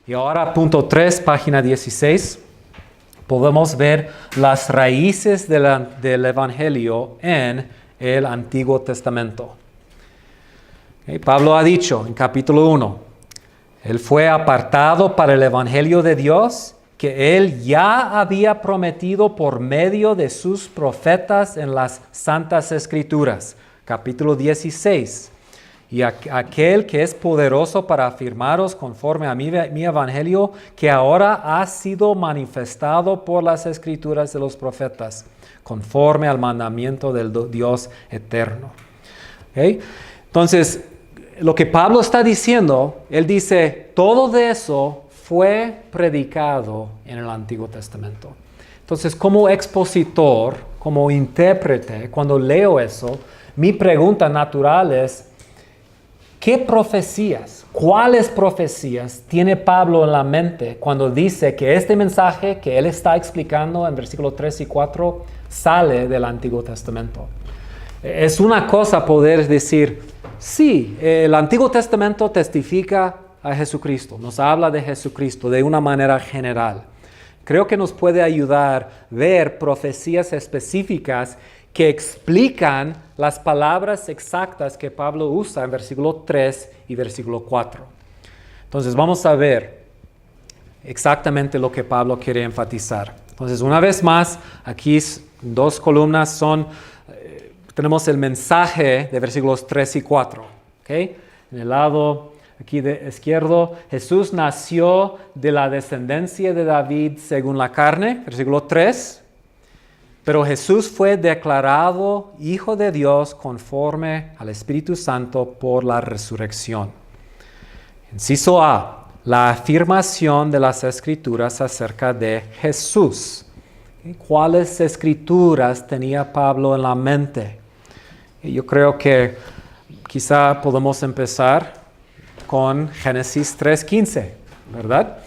Y ahora, punto 3, página 16, podemos ver las raíces del Evangelio en el Antiguo Testamento. Okay, Pablo ha dicho en capítulo 1, él fue apartado para el Evangelio de Dios que él ya había prometido por medio de sus profetas en las Santas Escrituras. Capítulo 16. Y aquel que es poderoso para afirmaros conforme a mi evangelio, que ahora ha sido manifestado por las escrituras de los profetas, conforme al mandamiento del Dios eterno. ¿Okay? Entonces, lo que Pablo está diciendo, él dice, todo de eso fue predicado en el Antiguo Testamento. Entonces, como expositor, como intérprete, cuando leo eso, mi pregunta natural es, ¿qué profecías, cuáles profecías tiene Pablo en la mente cuando dice que este mensaje que él está explicando en versículos 3 y 4 sale del Antiguo Testamento? Es una cosa poder decir, sí, el Antiguo Testamento testifica a Jesucristo, nos habla de Jesucristo de una manera general. Creo que nos puede ayudar a ver profecías específicas que explican las palabras exactas que Pablo usa en versículo 3 y versículo 4. Entonces vamos a ver exactamente lo que Pablo quiere enfatizar. Entonces una vez más, aquí 2 columnas tenemos el mensaje de versículos 3 y 4. ¿Okay? En el lado aquí de izquierdo, Jesús nació de la descendencia de David según la carne, versículo 3. Pero Jesús fue declarado Hijo de Dios conforme al Espíritu Santo por la resurrección. Inciso A, la afirmación de las Escrituras acerca de Jesús. ¿Cuáles escrituras tenía Pablo en la mente? Yo creo que quizá podemos empezar con Génesis 3:15, ¿verdad?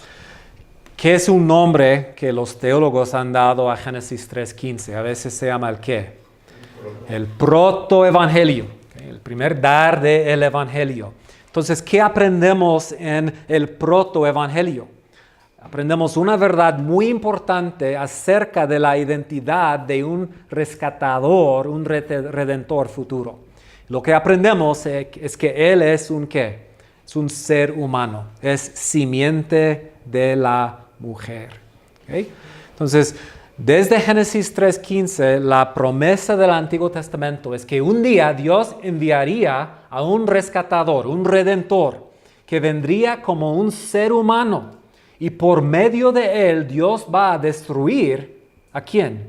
¿Qué es un nombre que los teólogos han dado a Génesis 3:15? A veces se llama el ¿qué? El protoevangelio, ¿okay? El primer dar del evangelio. Entonces, ¿qué aprendemos en el protoevangelio? Aprendemos una verdad muy importante acerca de la identidad de un rescatador, un redentor futuro. Lo que aprendemos es que Él es un ¿qué? Es un ser humano, es simiente de la mujer. ¿Okay? Entonces, desde Génesis 3:15, la promesa del Antiguo Testamento es que un día Dios enviaría a un rescatador, un redentor, que vendría como un ser humano y por medio de él Dios va a destruir ¿a quién?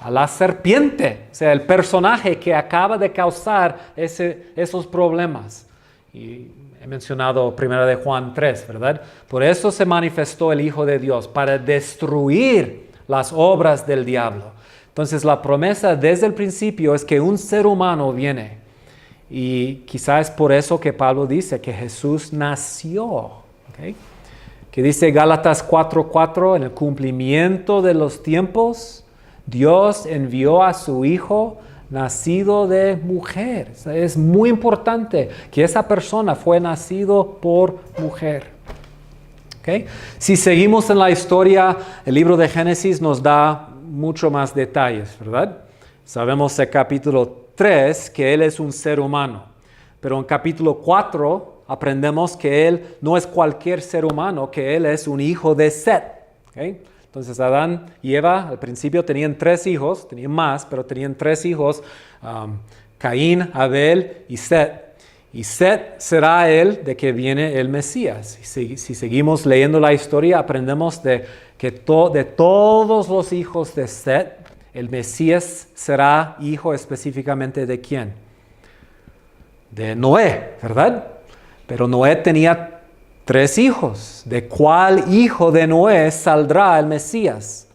A la serpiente, o sea, el personaje que acaba de causar esos problemas. Y he mencionado 1 de Juan 3, ¿verdad? Por eso se manifestó el Hijo de Dios, para destruir las obras del diablo. Entonces la promesa desde el principio es que un ser humano viene. Y quizás es por eso que Pablo dice que Jesús nació. ¿Okay? Que dice Gálatas 4:4, en el cumplimiento de los tiempos, Dios envió a su Hijo nacido de mujer. O sea, es muy importante que esa persona fue nacido por mujer. ¿Okay? Si seguimos en la historia, el libro de Génesis nos da mucho más detalles, ¿verdad? Sabemos en capítulo 3 que Él es un ser humano, pero en capítulo 4 aprendemos que Él no es cualquier ser humano, que Él es un hijo de Set. ¿Okay? Entonces Adán y Eva al principio tenían 3 hijos, tenían más, pero tenían 3 hijos, Caín, Abel y Set. Y Set será él de que viene el Mesías. Si seguimos leyendo la historia, aprendemos de que de todos los hijos de Set, el Mesías será hijo específicamente de ¿quién? De Noé, ¿verdad? Pero Noé tenía 3 hijos. ¿De cuál hijo de Noé saldrá el Mesías?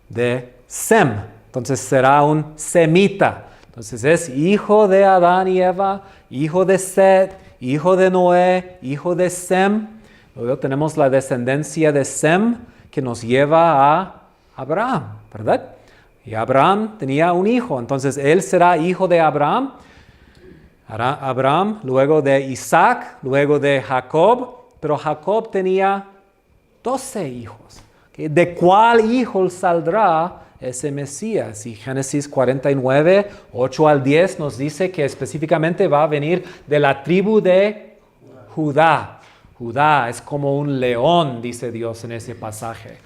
De Sem. Entonces será un semita. Entonces es hijo de Adán y Eva, hijo de Set, hijo de Noé, hijo de Sem. Luego tenemos la descendencia de Sem que nos lleva a Abraham, ¿verdad? Y Abraham tenía un hijo. Entonces él será hijo de Abraham, luego de Isaac, luego de Jacob. pero Jacob tenía 12 hijos. ¿Okay? ¿De cuál hijo saldrá ese Mesías? Y Génesis 49, 8 al 10 nos dice que específicamente va a venir de la tribu de Judá. Judá es como un león, dice Dios en ese pasaje.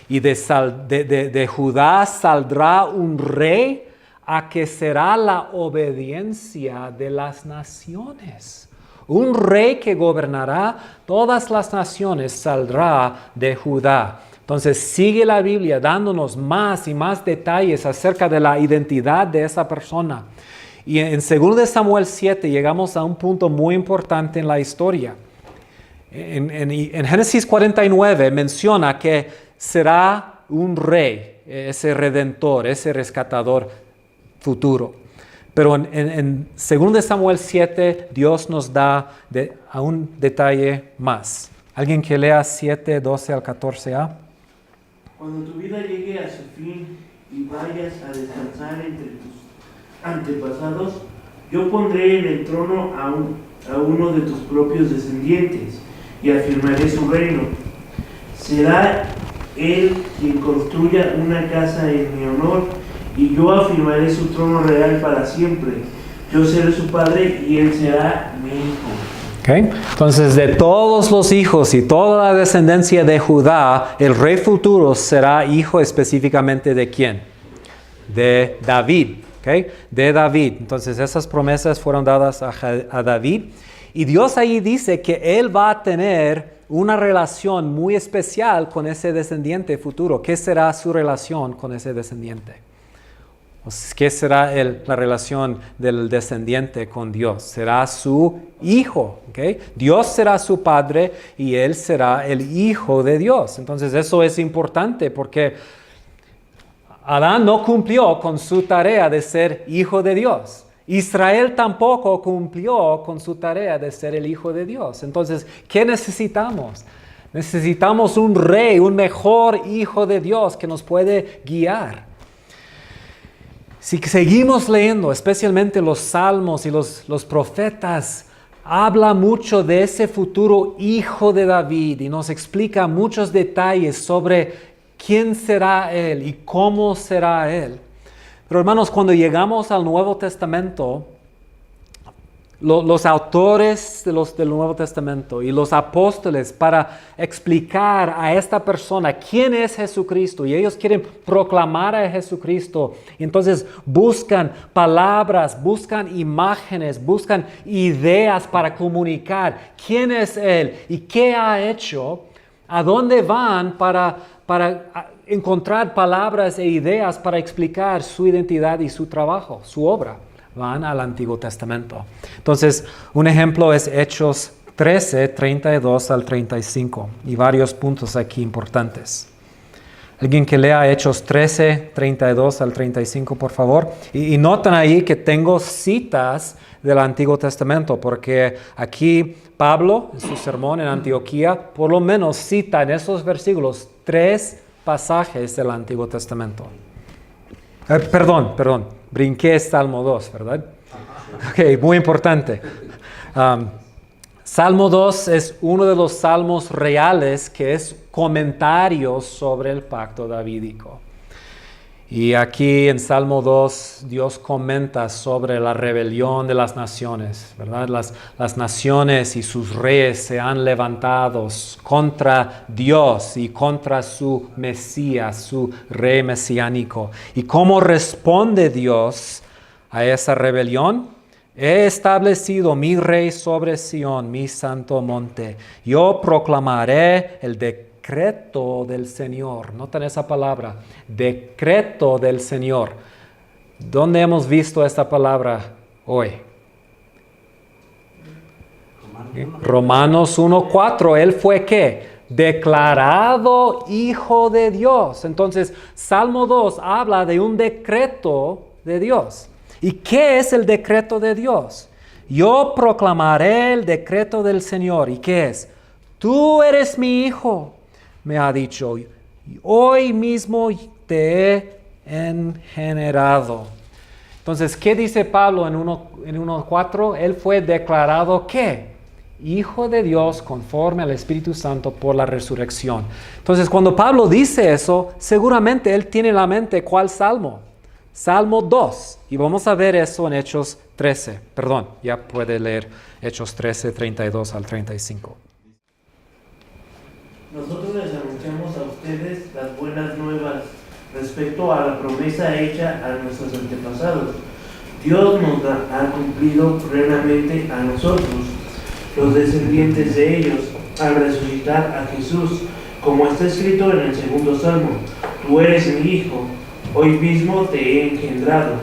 Y de Judá saldrá un rey a que será la obediencia de las naciones. Un rey que gobernará todas las naciones saldrá de Judá. Entonces sigue la Biblia dándonos más y más detalles acerca de la identidad de esa persona. Y en 2 Samuel 7 llegamos a un punto muy importante en la historia. En Génesis 49 menciona que será un rey, ese redentor, ese rescatador futuro. Pero en 2 Samuel 7 Dios nos da a un detalle más. ¿Alguien que lea 7, 12 al 14a? Cuando tu vida llegue a su fin y vayas a descansar entre tus antepasados, yo pondré en el trono a uno de tus propios descendientes y afirmaré su reino. Será él quien construya una casa en mi honor y yo afirmaré su trono real para siempre. Yo seré su padre y él será mi hijo. Okay. Entonces, de todos los hijos y toda la descendencia de Judá, el rey futuro será hijo específicamente de ¿quién? De David. Okay. De David. Entonces, esas promesas fueron dadas a David. Y Dios ahí dice que él va a tener una relación muy especial con ese descendiente futuro. ¿Qué será su relación con ese descendiente? ¿Qué será la relación del descendiente con Dios? Será su hijo. ¿Okay? Dios será su padre y él será el hijo de Dios. Entonces eso es importante porque Adán no cumplió con su tarea de ser hijo de Dios. Israel tampoco cumplió con su tarea de ser el hijo de Dios. Entonces, ¿qué necesitamos? Necesitamos un rey, un mejor hijo de Dios que nos puede guiar. Si seguimos leyendo, especialmente los salmos y los profetas, habla mucho de ese futuro hijo de David y nos explica muchos detalles sobre quién será él y cómo será él. Pero hermanos, cuando llegamos al Nuevo Testamento, los autores del Nuevo Testamento y los apóstoles para explicar a esta persona quién es Jesucristo y ellos quieren proclamar a Jesucristo, y entonces buscan palabras, buscan imágenes, buscan ideas para comunicar quién es Él y qué ha hecho, a dónde van para encontrar palabras e ideas para explicar su identidad y su trabajo, su obra. Van al Antiguo Testamento. Entonces, un ejemplo es Hechos 13, 32 al 35. Y varios puntos aquí importantes. Alguien que lea Hechos 13, 32 al 35, por favor. Y noten ahí que tengo citas del Antiguo Testamento, porque aquí Pablo, en su sermón en Antioquía, por lo menos cita en esos versículos 3 pasajes del Antiguo Testamento. Perdón, brinqué Salmo 2, ¿verdad? Ok, muy importante. Salmo 2 es uno de los salmos reales que es comentarios sobre el pacto davídico. Y aquí en Salmo 2 Dios comenta sobre la rebelión de las naciones, ¿verdad? Las naciones y sus reyes se han levantado contra Dios y contra su Mesías, su rey mesiánico. ¿Y cómo responde Dios a esa rebelión? He establecido mi rey sobre Sión, mi santo monte. Yo proclamaré el decreto del Señor. Noten esa palabra, decreto del Señor. ¿Dónde hemos visto esta palabra hoy? Romanos 1:4. Él fue ¿qué? Declarado hijo de Dios. Entonces, Salmo 2 habla de un decreto de Dios. ¿Y qué es el decreto de Dios? Yo proclamaré el decreto del Señor. ¿Y qué es? Tú eres mi hijo, me ha dicho. Hoy mismo te he engenerado. Entonces, ¿qué dice Pablo en 1:4? Él fue declarado ¿qué? Hijo de Dios conforme al Espíritu Santo por la resurrección. Entonces, cuando Pablo dice eso, seguramente él tiene en la mente ¿cuál salmo? Salmo 2. Y vamos a ver eso en Hechos 13. Perdón, ya puede leer Hechos 13, 32 al 35. Nosotros les anunciamos a ustedes las buenas nuevas respecto a la promesa hecha a nuestros antepasados. Dios nos ha cumplido plenamente a nosotros, los descendientes de ellos, al resucitar a Jesús, como está escrito en el segundo salmo: tú eres mi hijo, hoy mismo te he engendrado.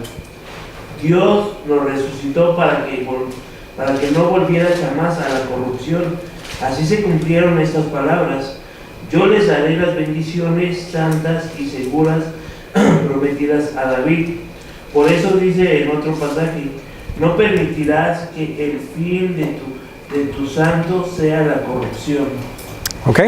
Dios nos resucitó para que no volvieras jamás a la corrupción. Así se cumplieron estas palabras: yo les daré las bendiciones santas y seguras prometidas a David. Por eso dice en otro pasaje: no permitirás que el fin de tu santo sea la corrupción. ¿Ok?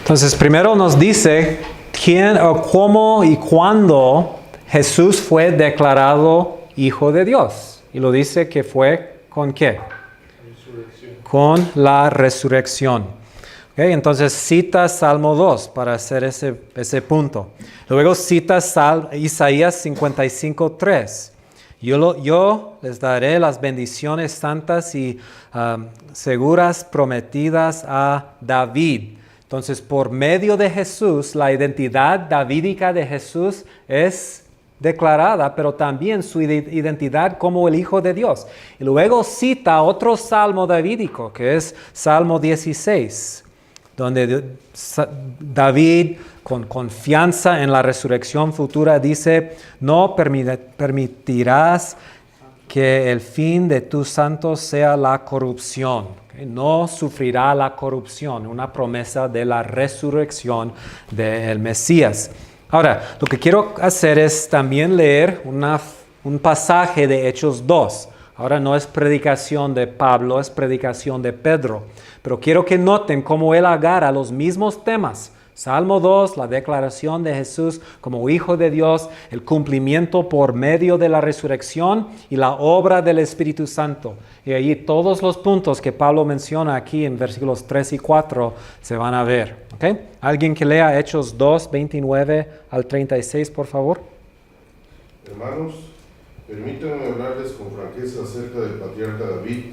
Entonces, primero nos dice quién o cómo y cuándo Jesús fue declarado Hijo de Dios. Y lo dice que fue ¿con qué? Resurrección. Con la resurrección. Okay, entonces cita Salmo 2 para hacer ese punto. Luego cita Isaías 55, 3. Yo les daré las bendiciones santas y seguras prometidas a David. Entonces, por medio de Jesús, la identidad davídica de Jesús es declarada, pero también su identidad como el Hijo de Dios. Y luego cita otro salmo davídico, que es Salmo 16, donde David, con confianza en la resurrección futura, dice: no permitirás que el fin de tus santos sea la corrupción. ¿Okay? No sufrirá la corrupción, una promesa de la resurrección del Mesías. Ahora, lo que quiero hacer es también leer un pasaje de Hechos 2. Ahora no es predicación de Pablo, es predicación de Pedro. Pero quiero que noten cómo él agarra los mismos temas. Salmo 2, la declaración de Jesús como Hijo de Dios, el cumplimiento por medio de la resurrección y la obra del Espíritu Santo. Y allí todos los puntos que Pablo menciona aquí en versículos 3 y 4 se van a ver. ¿Okay? ¿Alguien que lea Hechos 2, 29 al 36, por favor? Hermanos, permítanme hablarles con franqueza acerca del patriarca David,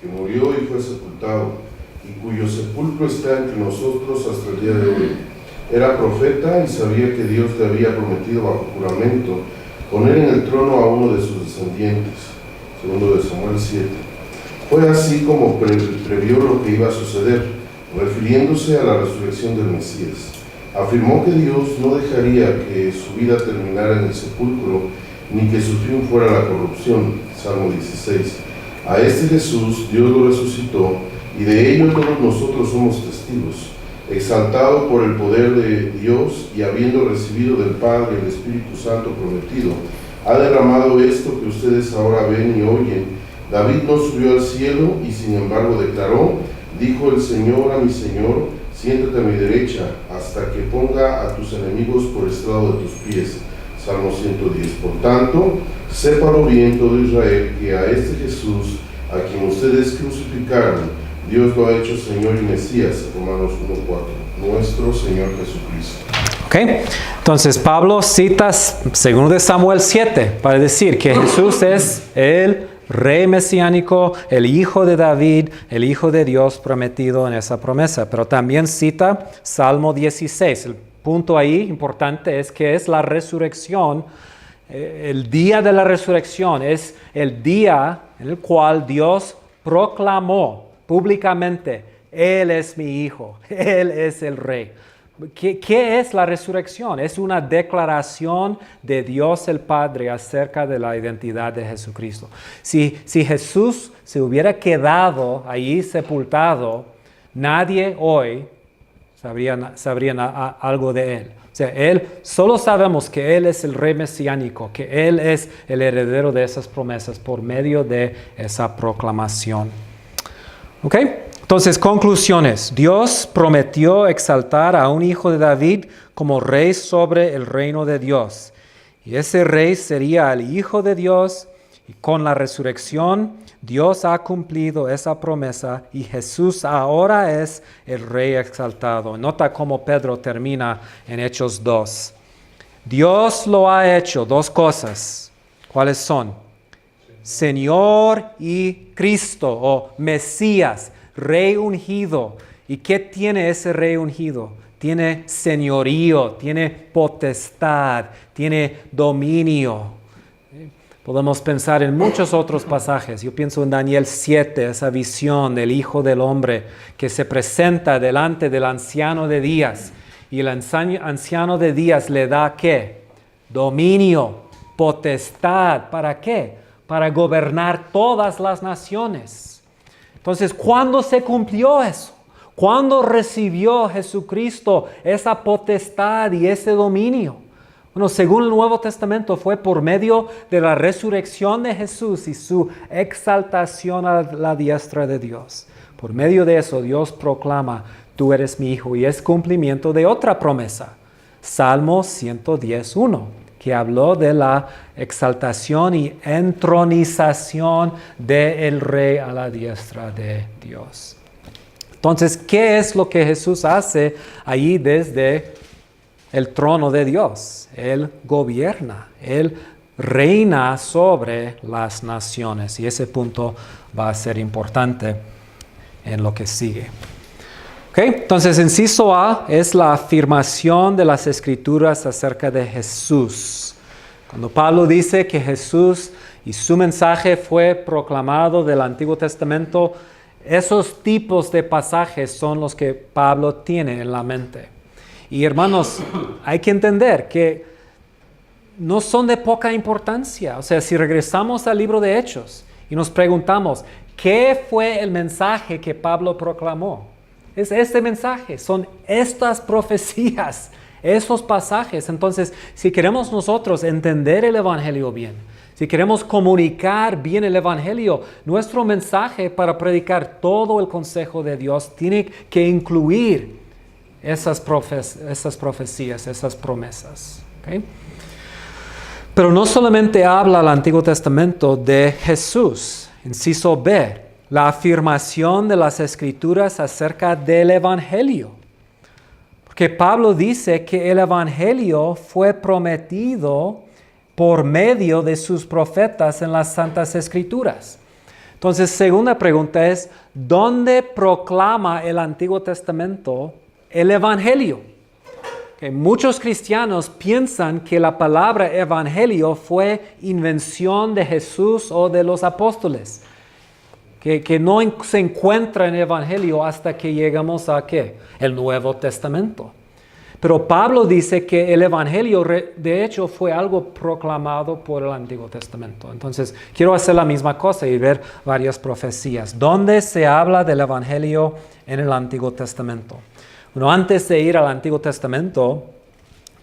que murió y fue sepultado, y cuyo sepulcro está entre nosotros hasta el día de hoy. Era profeta y sabía que Dios le había prometido bajo juramento poner en el trono a uno de sus descendientes. Segundo de Samuel 7. Fue así como previó lo que iba a suceder, refiriéndose a la resurrección del Mesías. Afirmó que Dios no dejaría que su vida terminara en el sepulcro, ni que su fin fuera la corrupción. Salmo 16. A este Jesús Dios lo resucitó, y de ello todos nosotros somos testigos. Exaltado por el poder de Dios y habiendo recibido del Padre el Espíritu Santo prometido, ha derramado esto que ustedes ahora ven y oyen. David no subió al cielo y sin embargo declaró: dijo el Señor a mi Señor, siéntate a mi derecha, hasta que ponga a tus enemigos por estrado de tus pies. Salmo 110. Por tanto, sépalo bien todo Israel, que a este Jesús, a quien ustedes crucificaron, Dios lo ha hecho Señor y Mesías. Romanos 1:4. Nuestro Señor Jesucristo. Okay. Entonces Pablo cita 2 de Samuel 7 para decir que Jesús es el Rey mesiánico, el Hijo de David, el Hijo de Dios prometido en esa promesa. Pero también cita Salmo 16. El punto ahí importante es que es la resurrección. El día de la resurrección es el día en el cual Dios proclamó públicamente: Él es mi Hijo, Él es el Rey. ¿Qué es la resurrección? Es una declaración de Dios el Padre acerca de la identidad de Jesucristo. Si Jesús se hubiera quedado allí sepultado, nadie hoy sabría algo de Él. O sea, solo sabemos que Él es el Rey mesiánico, que Él es el heredero de esas promesas por medio de esa proclamación. ¿Ok? Entonces, conclusiones. Dios prometió exaltar a un hijo de David como rey sobre el reino de Dios. Y ese rey sería el Hijo de Dios, y con la resurrección, Dios ha cumplido esa promesa y Jesús ahora es el Rey exaltado. Nota cómo Pedro termina en Hechos 2. Dios lo ha hecho, dos cosas. ¿Cuáles son? Señor y Cristo o Mesías, Rey ungido. ¿Y qué tiene ese Rey ungido? Tiene señorío, tiene potestad, tiene dominio. Podemos pensar en muchos otros pasajes. Yo pienso en Daniel 7, esa visión del Hijo del Hombre que se presenta delante del anciano de días. Y el anciano de días le da ¿qué? Dominio, potestad. ¿Para qué? Para gobernar todas las naciones. Entonces, ¿cuándo se cumplió eso? ¿Cuándo recibió Jesucristo esa potestad y ese dominio? Bueno, según el Nuevo Testamento fue por medio de la resurrección de Jesús y su exaltación a la diestra de Dios. Por medio de eso Dios proclama, tú eres mi hijo, y es cumplimiento de otra promesa. Salmo 110:1, que habló de la exaltación y entronización del Rey a la diestra de Dios. Entonces, ¿qué es lo que Jesús hace allí desde el trono de Dios? Él gobierna, Él reina sobre las naciones. Y ese punto va a ser importante en lo que sigue. Entonces, inciso A es la afirmación de las Escrituras acerca de Jesús. Cuando Pablo dice que Jesús y su mensaje fue proclamado del Antiguo Testamento, esos tipos de pasajes son los que Pablo tiene en la mente. Y hermanos, hay que entender que no son de poca importancia. O sea, si regresamos al libro de Hechos y nos preguntamos, ¿qué fue el mensaje que Pablo proclamó? Es este mensaje, son estas profecías, esos pasajes. Entonces, si queremos nosotros entender el Evangelio bien, si queremos comunicar bien el Evangelio, nuestro mensaje para predicar todo el consejo de Dios tiene que incluir esas profecías, esas promesas. ¿Okay? Pero no solamente habla el Antiguo Testamento de Jesús. Inciso B, la afirmación de las Escrituras acerca del Evangelio. Porque Pablo dice que el Evangelio fue prometido por medio de sus profetas en las Santas Escrituras. Entonces, segunda pregunta es, ¿dónde proclama el Antiguo Testamento el Evangelio? Muchos cristianos piensan que la palabra Evangelio fue invención de Jesús o de los apóstoles, que no se encuentra en el Evangelio hasta que llegamos a ¿qué? El Nuevo Testamento. Pero Pablo dice que el Evangelio de hecho fue algo proclamado por el Antiguo Testamento. Entonces, quiero hacer la misma cosa y ver varias profecías. ¿Dónde se habla del Evangelio en el Antiguo Testamento? Bueno, antes de ir al Antiguo Testamento,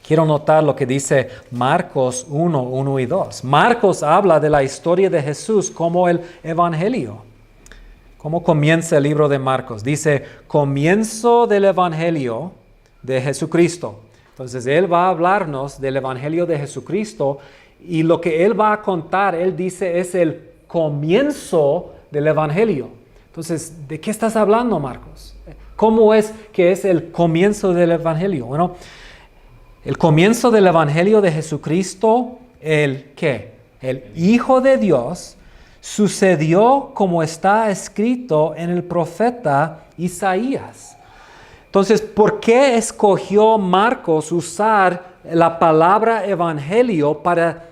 quiero notar lo que dice Marcos 1 y 2. Marcos habla de la historia de Jesús como el Evangelio. ¿Cómo comienza el libro de Marcos? Dice, comienzo del Evangelio de Jesucristo. Entonces, Él va a hablarnos del Evangelio de Jesucristo y lo que Él va a contar, Él dice, es el comienzo del Evangelio. Entonces, ¿de qué estás hablando, Marcos? ¿Cómo es que es el comienzo del Evangelio? Bueno, el comienzo del Evangelio de Jesucristo, ¿qué? El Hijo de Dios, sucedió como está escrito en el profeta Isaías. Entonces, ¿por qué escogió Marcos usar la palabra evangelio para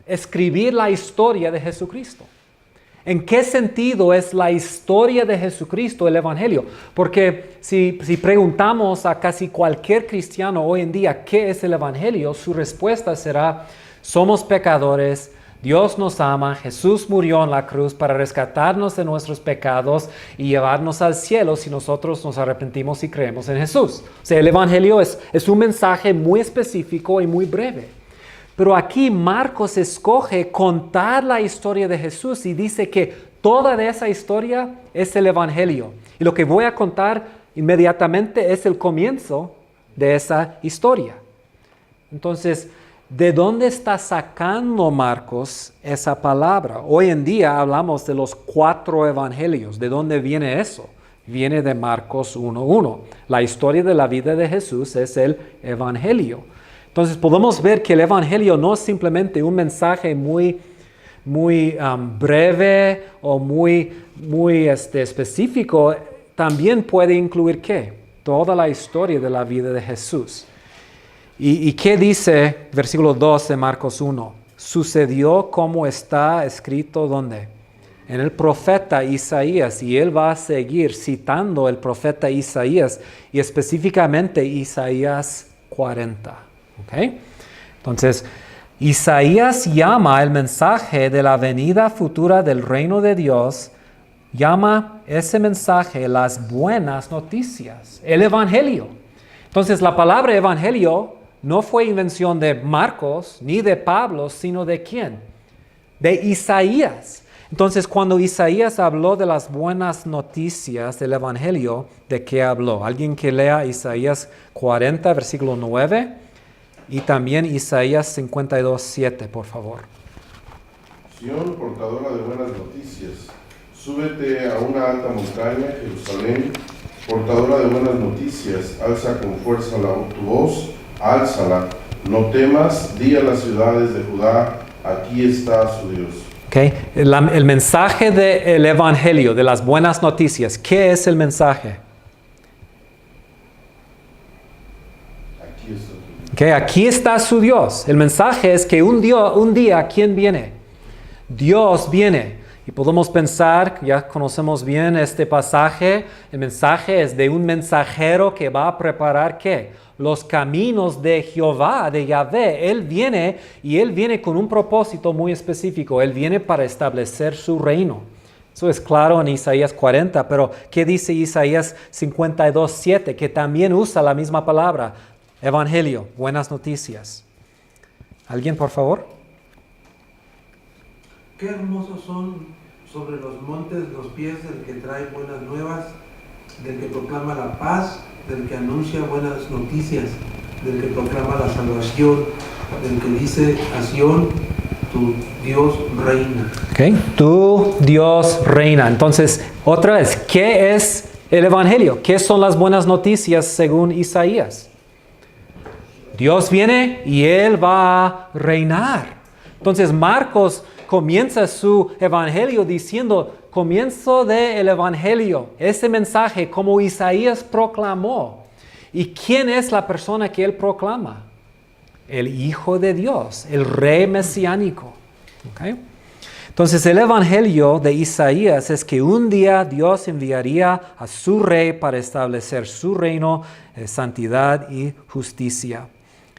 escribir la historia de Jesucristo? ¿En qué sentido es la historia de Jesucristo el evangelio? Porque si preguntamos a casi cualquier cristiano hoy en día qué es el evangelio, su respuesta será, somos pecadores, Dios nos ama, Jesús murió en la cruz para rescatarnos de nuestros pecados y llevarnos al cielo si nosotros nos arrepentimos y creemos en Jesús. O sea, el Evangelio es un mensaje muy específico y muy breve. Pero aquí Marcos escoge contar la historia de Jesús y dice que toda esa historia es el Evangelio. Y lo que voy a contar inmediatamente es el comienzo de esa historia. Entonces, ¿de dónde está sacando Marcos esa palabra? Hoy en día hablamos de los 4 evangelios. ¿De dónde viene eso? Viene de Marcos 1:1. La historia de la vida de Jesús es el evangelio. Entonces podemos ver que el evangelio no es simplemente un mensaje muy breve o muy específico. También puede incluir ¿qué? Toda la historia de la vida de Jesús. ¿Y qué dice versículo 2 de Marcos 1? Sucedió como está escrito ¿dónde? En el profeta Isaías, y él va a seguir citando el profeta Isaías, y específicamente Isaías 40. ¿Okay? Entonces, Isaías llama el mensaje de la venida futura del reino de Dios, llama ese mensaje las buenas noticias, el evangelio. Entonces, la palabra evangelio no fue invención de Marcos ni de Pablo, sino de ¿quién? De Isaías. Entonces, cuando Isaías habló de las buenas noticias del evangelio, ¿de qué habló? Alguien que lea Isaías 40, versículo 9, y también Isaías 52:7, por favor. Sión, portadora de buenas noticias, súbete a una alta montaña, Jerusalén, portadora de buenas noticias, alza con fuerza tu voz, álzala, no temas, di a las ciudades de Judá, aquí está su Dios. Okay. El mensaje del evangelio, de las buenas noticias, ¿qué es el mensaje? Aquí está su Dios. Okay. Aquí está su Dios. El mensaje es que un día, ¿quién viene? Dios viene. Y podemos pensar, ya conocemos bien este pasaje, el mensaje es de un mensajero que va a preparar ¿qué? Los caminos de Jehová, de Yahvé. Él viene y Él viene con un propósito muy específico. Él viene para establecer su reino. Eso es claro en Isaías 40, pero ¿qué dice Isaías 52:7? Que también usa la misma palabra, evangelio, buenas noticias. ¿Alguien, por favor? Qué hermosos son sobre los montes los pies del que trae buenas nuevas, del que proclama la paz, del que anuncia buenas noticias, del que proclama la salvación, del que dice a Sión, tu Dios reina. Okay. Tu Dios reina. Entonces, otra vez, ¿qué es el evangelio? ¿Qué son las buenas noticias según Isaías? Dios viene y Él va a reinar. Entonces, Marcos comienza su evangelio diciendo, comienzo del evangelio, ese mensaje como Isaías proclamó. ¿Y quién es la persona que él proclama? El Hijo de Dios, el Rey mesiánico. ¿Okay? Entonces el evangelio de Isaías es que un día Dios enviaría a su Rey para establecer su reino de santidad y justicia.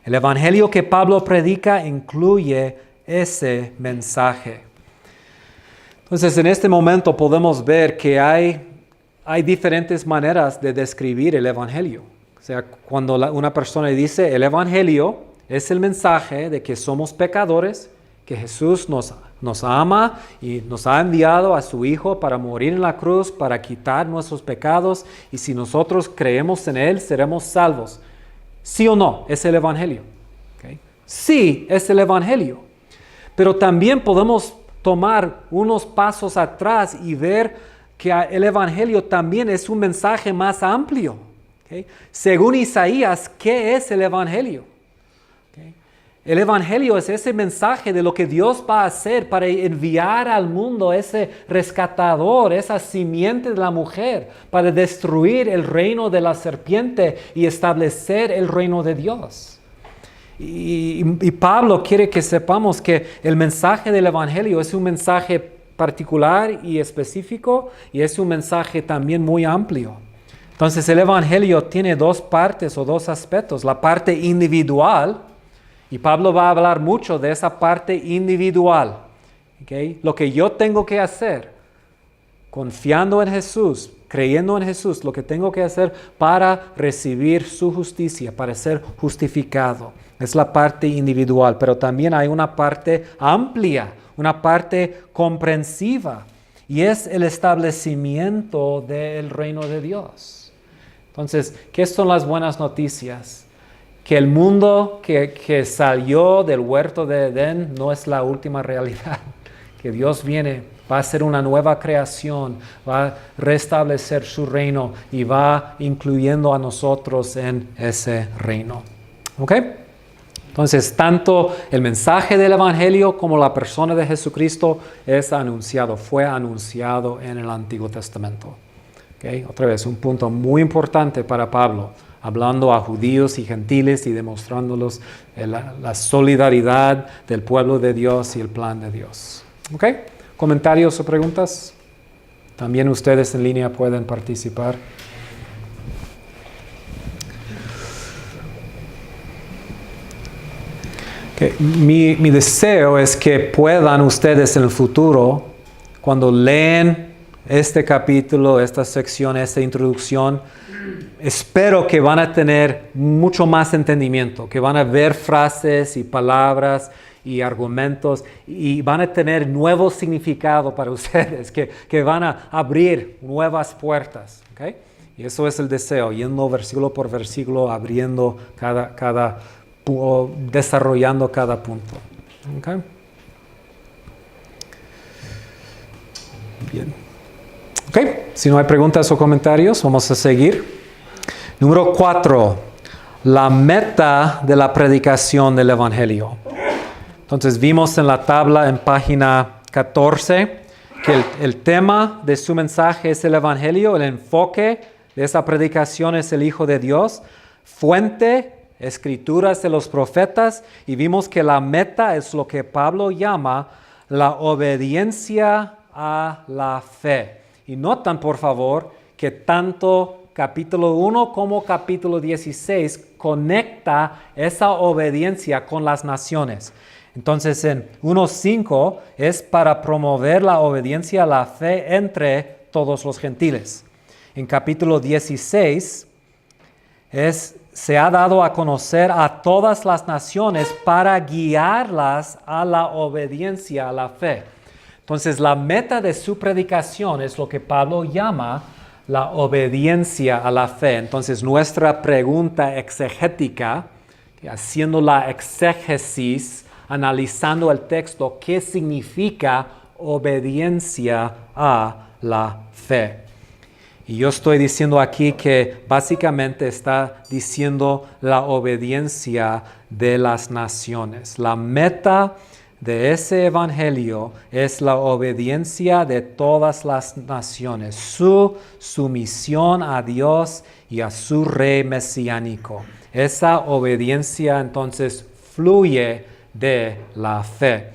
El evangelio que Pablo predica incluye ese mensaje. Entonces, en este momento podemos ver que hay diferentes maneras de describir el evangelio. O sea, cuando una persona dice el evangelio es el mensaje de que somos pecadores, que Jesús nos ama y nos ha enviado a su Hijo para morir en la cruz, para quitar nuestros pecados, y si nosotros creemos en Él, seremos salvos. ¿Sí o no? Es el evangelio. ¿Okay? Sí, es el evangelio. Pero también podemos tomar unos pasos atrás y ver que el evangelio también es un mensaje más amplio. ¿Okay? Según Isaías, ¿qué es el evangelio? ¿Okay? El evangelio es ese mensaje de lo que Dios va a hacer para enviar al mundo ese rescatador, esa simiente de la mujer, para destruir el reino de la serpiente y establecer el reino de Dios. Y Pablo quiere que sepamos que el mensaje del evangelio es un mensaje particular y específico, y es un mensaje también muy amplio. Entonces el evangelio tiene dos partes o dos aspectos. La parte individual, y Pablo va a hablar mucho de esa parte individual. ¿Okay? Lo que yo tengo que hacer, confiando en Jesús, creyendo en Jesús, lo que tengo que hacer para recibir su justicia, para ser justificado. Es la parte individual, pero también hay una parte amplia, una parte comprensiva, y es el establecimiento del reino de Dios. Entonces, ¿qué son las buenas noticias? que el mundo que salió del huerto de Edén no es la última realidad, que Dios viene, va a hacer una nueva creación, va a restablecer su reino y va incluyendo a nosotros en ese reino. ¿Ok? Entonces, tanto el mensaje del Evangelio como la persona de Jesucristo fue anunciado en el Antiguo Testamento. ¿Okay? Otra vez, un punto muy importante para Pablo, hablando a judíos y gentiles y demostrándolos la solidaridad del pueblo de Dios y el plan de Dios. ¿Ok? ¿Comentarios o preguntas? También ustedes en línea pueden participar. Okay. Mi deseo es que puedan ustedes en el futuro, cuando leen este capítulo, esta sección, esta introducción, espero que van a tener mucho más entendimiento, que van a ver frases y palabras y argumentos y van a tener nuevo significado para ustedes, que van a abrir nuevas puertas. ¿Okay? Y eso es el deseo, yendo versículo por versículo, abriendo desarrollando cada punto. ¿Okay? Bien. Ok, si no hay preguntas o comentarios, vamos a seguir. Número 4, la meta de la predicación del Evangelio. Entonces vimos en la tabla en página 14 que el tema de su mensaje es el Evangelio, el enfoque de esa predicación es el Hijo de Dios, fuente, escrituras de los profetas, y vimos que la meta es lo que Pablo llama la obediencia a la fe. Y notan, por favor, que tanto capítulo 1 como capítulo 16 conecta esa obediencia con las naciones. Entonces, en 1:5 es para promover la obediencia a la fe entre todos los gentiles. En capítulo 16 se ha dado a conocer a todas las naciones para guiarlas a la obediencia a la fe. Entonces, la meta de su predicación es lo que Pablo llama la obediencia a la fe. Entonces, nuestra pregunta exegética, haciendo la exégesis, analizando el texto, ¿qué significa obediencia a la fe? Y yo estoy diciendo aquí que básicamente está diciendo la obediencia de las naciones. La meta de ese evangelio es la obediencia de todas las naciones, su sumisión a Dios y a su rey mesiánico. Esa obediencia entonces fluye de la fe.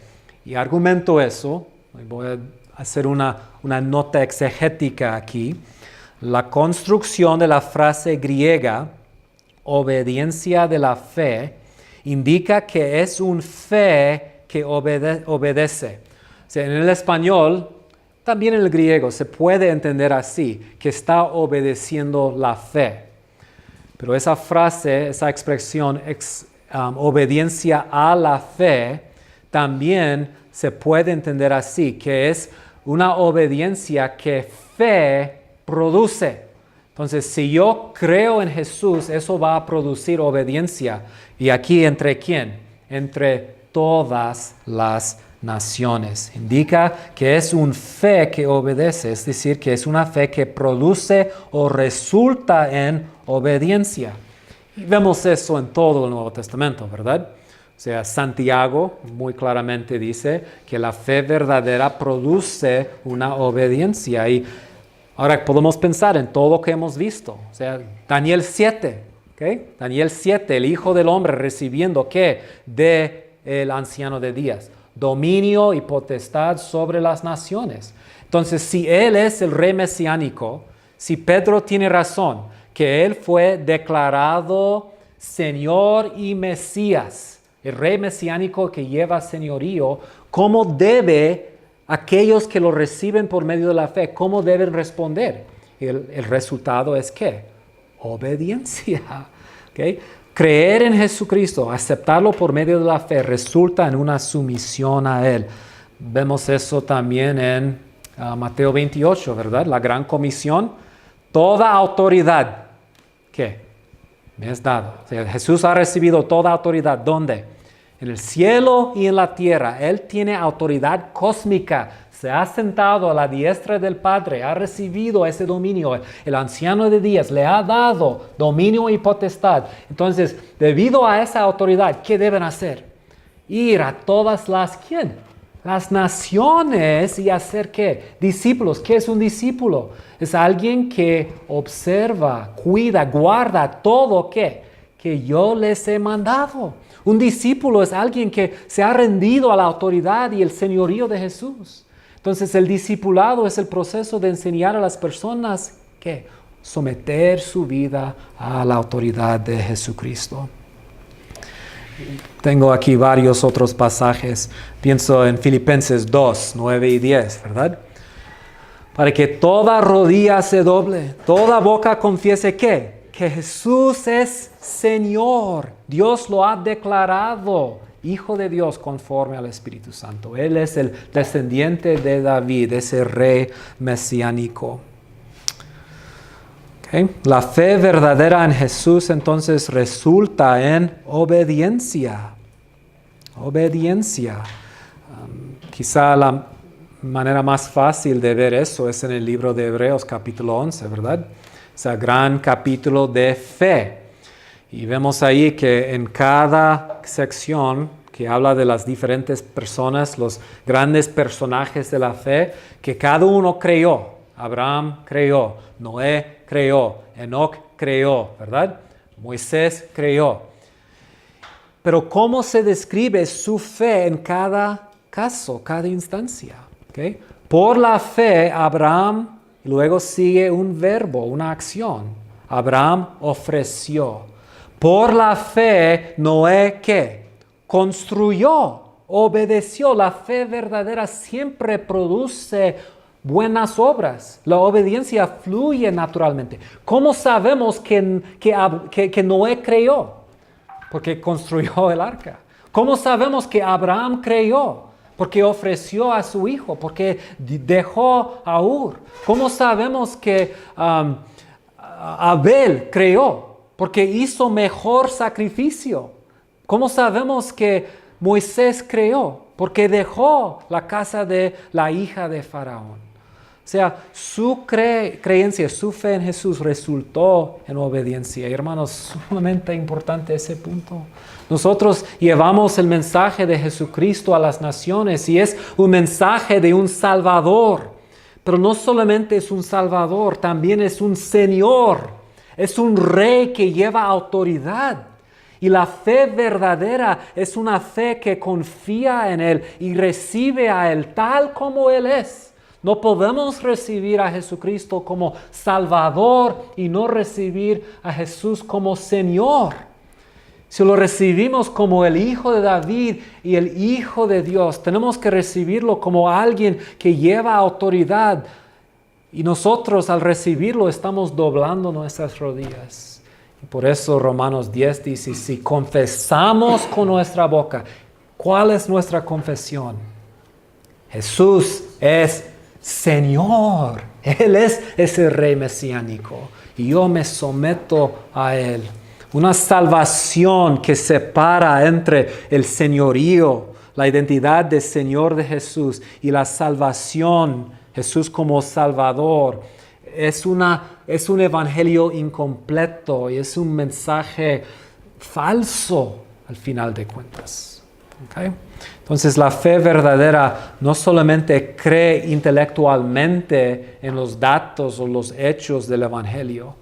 Y argumento eso, voy a hacer una nota exegética aquí. La construcción de la frase griega, obediencia de la fe, indica que es un fe que obedece. O sea, en el español, también en el griego, se puede entender así, que está obedeciendo la fe. Pero esa frase, esa expresión, obediencia a la fe, también se puede entender así, que es una obediencia que fe produce. Entonces, si yo creo en Jesús, eso va a producir obediencia. ¿Y aquí entre quién? Entre todas las naciones. Indica que es una fe que obedece, es decir, que es una fe que produce o resulta en obediencia. Y vemos eso en todo el Nuevo Testamento, ¿verdad? O sea, Santiago muy claramente dice que la fe verdadera produce una obediencia. Y ahora podemos pensar en todo lo que hemos visto. O sea, Daniel 7, ¿okay? Daniel 7, el Hijo del Hombre recibiendo ¿qué? De el anciano de días, dominio y potestad sobre las naciones. Entonces, si Él es el rey mesiánico, si Pedro tiene razón, que Él fue declarado Señor y Mesías, el rey mesiánico que lleva señorío, ¿cómo debe aquellos que lo reciben por medio de la fe, cómo deben responder? El resultado es ¿qué? Obediencia. ¿Okay? Creer en Jesucristo, aceptarlo por medio de la fe, resulta en una sumisión a Él. Vemos eso también en Mateo 28, ¿verdad? La gran comisión. Toda autoridad, ¿qué? me es dado. O sea, Jesús ha recibido toda autoridad. ¿Dónde? En el cielo y en la tierra. Él tiene autoridad cósmica. Se ha sentado a la diestra del Padre. Ha recibido ese dominio. El anciano de días le ha dado dominio y potestad. Entonces, debido a esa autoridad, ¿qué deben hacer? Ir a todas las, ¿quién? Las naciones y hacer ¿qué? Discípulos. ¿Qué es un discípulo? Es alguien que observa, cuida, guarda todo ¿qué? Que yo les he mandado. Un discípulo es alguien que se ha rendido a la autoridad y el señorío de Jesús. Entonces el discipulado es el proceso de enseñar a las personas que someter su vida a la autoridad de Jesucristo. Tengo aquí varios otros pasajes. Pienso en Filipenses 2, 9 y 10, ¿verdad? Para que toda rodilla se doble, toda boca confiese ¿qué? Que Jesús es Señor. Dios lo ha declarado Hijo de Dios conforme al Espíritu Santo. Él es el descendiente de David, ese rey mesiánico. Okay. La fe verdadera en Jesús entonces resulta en obediencia. Obediencia. Quizá la manera más fácil de ver eso es en el libro de Hebreos capítulo 11, ¿verdad? Ese gran capítulo de fe. Y vemos ahí que en cada sección que habla de las diferentes personas, los grandes personajes de la fe, que cada uno creyó. Abraham creyó, Noé creyó, Enoc creyó, ¿verdad? Moisés creyó. Pero ¿cómo se describe su fe en cada caso, cada instancia? ¿Okay? Por la fe, Abraham, luego sigue un verbo, una acción. Abraham ofreció. Por la fe, Noé, ¿qué? Construyó, obedeció. La fe verdadera siempre produce buenas obras. La obediencia fluye naturalmente. ¿Cómo sabemos que Noé creyó? Porque construyó el arca. ¿Cómo sabemos que Abraham creyó? Porque ofreció a su hijo, porque dejó a Ur. ¿Cómo sabemos que Abel creyó? Porque hizo mejor sacrificio. ¿Cómo sabemos que Moisés creyó? Porque dejó la casa de la hija de Faraón. O sea, su creencia, su fe en Jesús resultó en obediencia. Y hermanos, sumamente importante ese punto. Nosotros llevamos el mensaje de Jesucristo a las naciones y es un mensaje de un Salvador. Pero no solamente es un Salvador, también es un Señor. Es un Rey que lleva autoridad. Y la fe verdadera es una fe que confía en Él y recibe a Él tal como Él es. No podemos recibir a Jesucristo como Salvador y no recibir a Jesús como Señor. Si lo recibimos como el Hijo de David y el Hijo de Dios, tenemos que recibirlo como alguien que lleva autoridad. Y nosotros al recibirlo estamos doblando nuestras rodillas. Y por eso Romanos 10 dice, si confesamos con nuestra boca, ¿cuál es nuestra confesión? Jesús es Señor. Él es ese Rey mesiánico. Y yo me someto a Él. Una salvación que separa entre el señorío, la identidad de Señor de Jesús y la salvación, Jesús como Salvador. Es un evangelio incompleto y es un mensaje falso al final de cuentas. ¿Okay? Entonces la fe verdadera no solamente cree intelectualmente en los datos o los hechos del evangelio.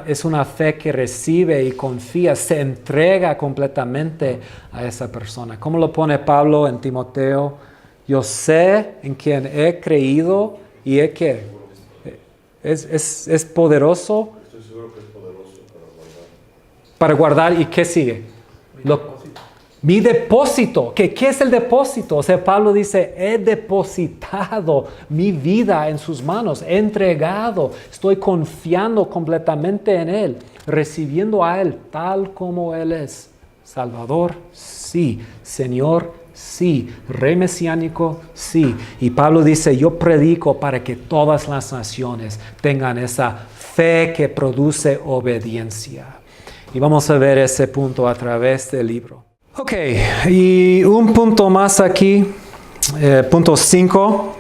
Es una fe que recibe y confía, se entrega completamente a esa persona. ¿Cómo lo pone Pablo en Timoteo? Yo sé en quien he creído y he que es poderoso. Estoy seguro que es poderoso para guardar. ¿Y qué sigue? Mi depósito. ¿Qué es el depósito? O sea, Pablo dice, he depositado mi vida en sus manos, he entregado, estoy confiando completamente en Él, recibiendo a Él tal como Él es. Salvador, sí. Señor, sí. Rey mesiánico, sí. Y Pablo dice, yo predico para que todas las naciones tengan esa fe que produce obediencia. Y vamos a ver ese punto a través del libro. Ok, y un punto más aquí, punto 5,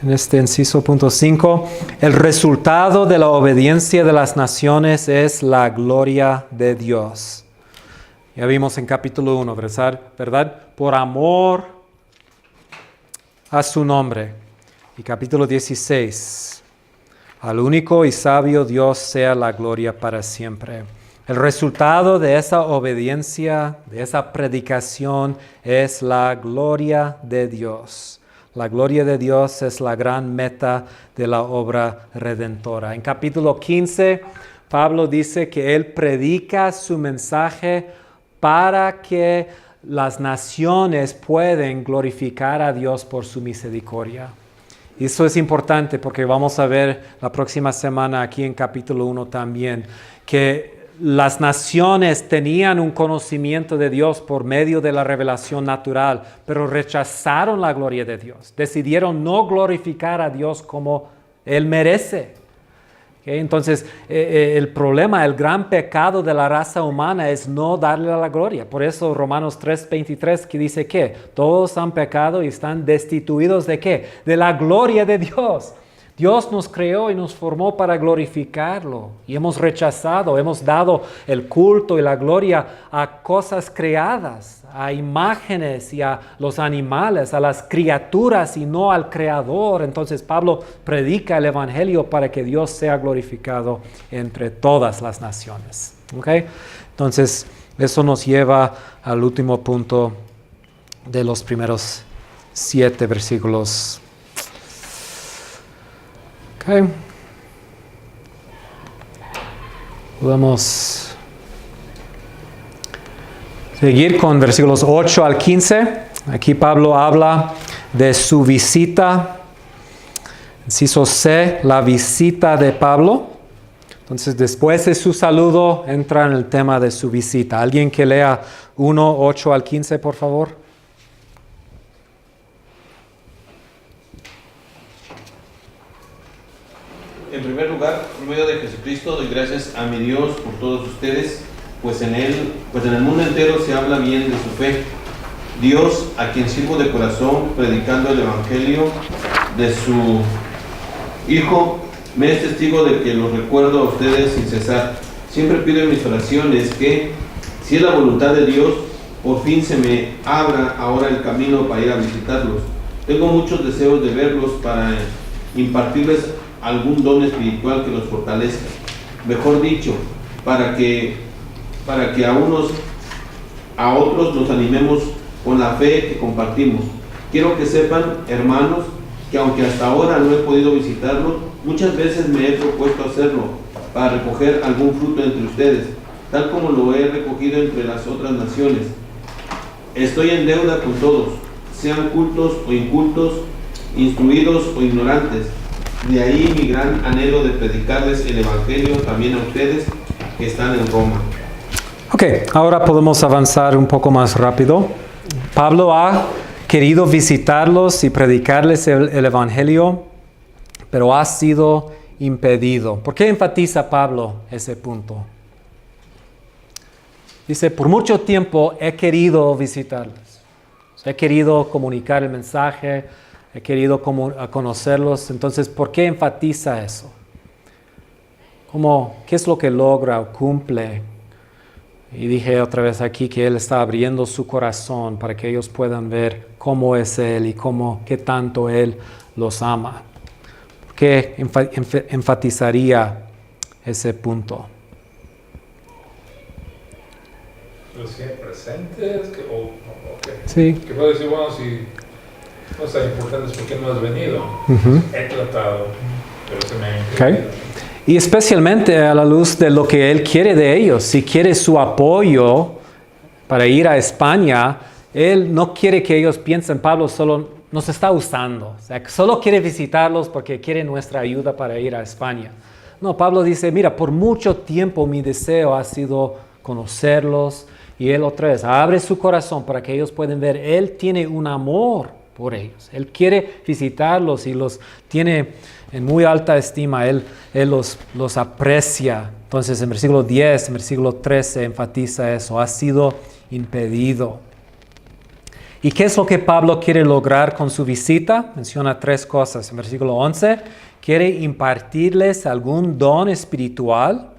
en este inciso punto 5, el resultado de la obediencia de las naciones es la gloria de Dios. Ya vimos en capítulo 1, ¿verdad? Por amor a su nombre. Y capítulo 16, al único y sabio Dios sea la gloria para siempre. El resultado de esa obediencia, de esa predicación, es la gloria de Dios. La gloria de Dios es la gran meta de la obra redentora. En capítulo 15, Pablo dice que él predica su mensaje para que las naciones puedan glorificar a Dios por su misericordia. Y eso es importante porque vamos a ver la próxima semana aquí en capítulo 1 también, que las naciones tenían un conocimiento de Dios por medio de la revelación natural, pero rechazaron la gloria de Dios. Decidieron no glorificar a Dios como Él merece. ¿Okay? Entonces, el problema, el gran pecado de la raza humana es no darle la gloria. Por eso Romanos 3:23 que dice que todos han pecado y están destituidos ¿de qué? De la gloria de Dios. Dios nos creó y nos formó para glorificarlo y hemos rechazado, hemos dado el culto y la gloria a cosas creadas, a imágenes y a los animales, a las criaturas y no al Creador. Entonces Pablo predica el Evangelio para que Dios sea glorificado entre todas las naciones. ¿Okay? Entonces eso nos lleva al último punto de los primeros 7 versículos. Okay. Podemos seguir con versículos 8 al 15. Aquí Pablo habla de su visita. Inciso C, la visita de Pablo. Entonces, después de su saludo, entra en el tema de su visita. ¿Alguien que lea 1, 8 al 15, por favor? En primer lugar, por medio de Jesucristo, doy gracias a mi Dios por todos ustedes, pues en el mundo entero se habla bien de su fe. Dios, a quien sirvo de corazón, predicando el Evangelio de su Hijo, me es testigo de que los recuerdo a ustedes sin cesar. Siempre pido en mis oraciones que, si es la voluntad de Dios, por fin se me abra ahora el camino para ir a visitarlos. Tengo muchos deseos de verlos para impartirles algún don espiritual que los fortalezca. Mejor dicho, para que a otros nos animemos con la fe que compartimos. Quiero que sepan, hermanos, que aunque hasta ahora no he podido visitarlos, muchas veces me he propuesto hacerlo para recoger algún fruto entre ustedes, tal como lo he recogido entre las otras naciones. Estoy en deuda con todos, sean cultos o incultos, instruidos o ignorantes. De ahí mi gran anhelo de predicarles el Evangelio también a ustedes que están en Roma. Ok, ahora podemos avanzar un poco más rápido. Pablo ha querido visitarlos y predicarles el Evangelio, pero ha sido impedido. ¿Por qué enfatiza Pablo ese punto? Dice, por mucho tiempo he querido visitarles. He querido comunicar el mensaje, he querido conocerlos. Entonces, ¿por qué enfatiza eso? ¿Qué es lo que logra o cumple? Y dije otra vez aquí que Él está abriendo su corazón para que ellos puedan ver cómo es Él y qué tanto Él los ama. ¿Por qué enfatizaría ese punto? Los presentes, Sí. Que puedo decir, bueno, si no es tan importante, ¿por qué no has venido? He tratado, pero se me ha impedido. Okay. Y especialmente a la luz de lo que Él quiere de ellos. Si quiere su apoyo para ir a España, Él no quiere que ellos piensen, Pablo solo nos está usando. O sea, solo quiere visitarlos porque quiere nuestra ayuda para ir a España. No, Pablo dice, mira, por mucho tiempo mi deseo ha sido conocerlos. Y Él otra vez abre su corazón para que ellos puedan ver. Él tiene un amor por ellos. Él quiere visitarlos y los tiene en muy alta estima. Él los aprecia Entonces en versículo 10, en versículo 13 enfatiza eso, ha sido impedido. ¿Y qué es lo que Pablo quiere lograr con su visita? Menciona 3 cosas. En versículo 11, quiere impartirles algún don espiritual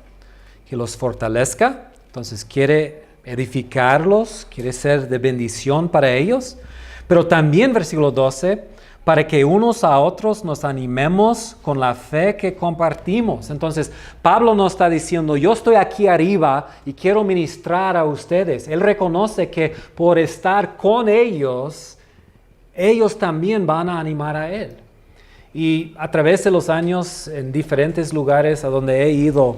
que los fortalezca. Entonces quiere edificarlos, quiere ser de bendición para ellos. Pero también, versículo 12, para que unos a otros nos animemos con la fe que compartimos. Entonces, Pablo no está diciendo, yo estoy aquí arriba y quiero ministrar a ustedes. Él reconoce que por estar con ellos, ellos también van a animar a él. Y a través de los años, en diferentes lugares a donde he ido,